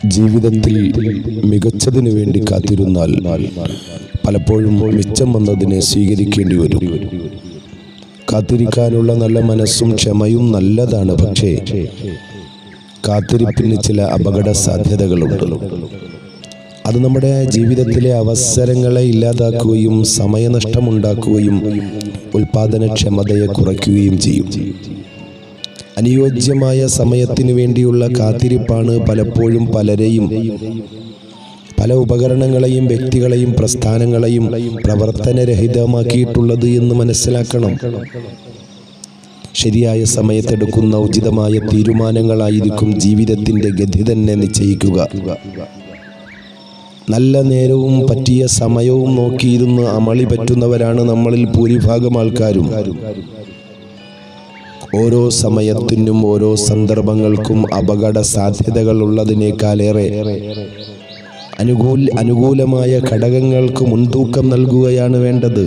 ജീവിതത്തിൽ മികച്ചതിനു വേണ്ടി കാത്തിരുന്നാൽ പലപ്പോഴും മിച്ചം വന്നതിനെ സ്വീകരിക്കേണ്ടി വരും. കാത്തിരിക്കാനുള്ള നല്ല മനസ്സും ക്ഷമയും നല്ലതാണ്. പക്ഷേ കാത്തിരിപ്പിന് ചില അപകട സാധ്യതകളുണ്ട്. അത് നമ്മുടെ ജീവിതത്തിലെ അവസരങ്ങളെ ഇല്ലാതാക്കുകയും സമയനഷ്ടമുണ്ടാക്കുകയും ഉൽപാദനക്ഷമതയെ കുറയ്ക്കുകയും ചെയ്യും. അനുയോജ്യമായ സമയത്തിനു വേണ്ടിയുള്ള കാത്തിരിപ്പാണ് പലപ്പോഴും പലരെയും, പല ഉപകരണങ്ങളെയും, വ്യക്തികളെയും, പ്രസ്ഥാനങ്ങളെയും പ്രവർത്തനരഹിതമാക്കിയിട്ടുള്ളത് എന്ന് മനസ്സിലാക്കണം. ശരിയായ സമയത്തെടുക്കുന്ന ഉചിതമായ തീരുമാനങ്ങളായിരിക്കും ജീവിതത്തിൻ്റെ ഗതി തന്നെ നിശ്ചയിക്കുക. നല്ല നേരവും പറ്റിയ സമയവും നോക്കിയിരുന്ന് അമളി പറ്റുന്നവരാണ് നമ്മളിൽ ഭൂരിഭാഗം ആൾക്കാരും. ഓരോ സമയത്തിനും ഓരോ സന്ദർഭങ്ങൾക്കും അപകട സാധ്യതകൾ ഉള്ളതിനേക്കാളേറെ അനുകൂലമായ ഘടകങ്ങൾക്ക് മുൻതൂക്കം നൽകുകയാണ് വേണ്ടത്.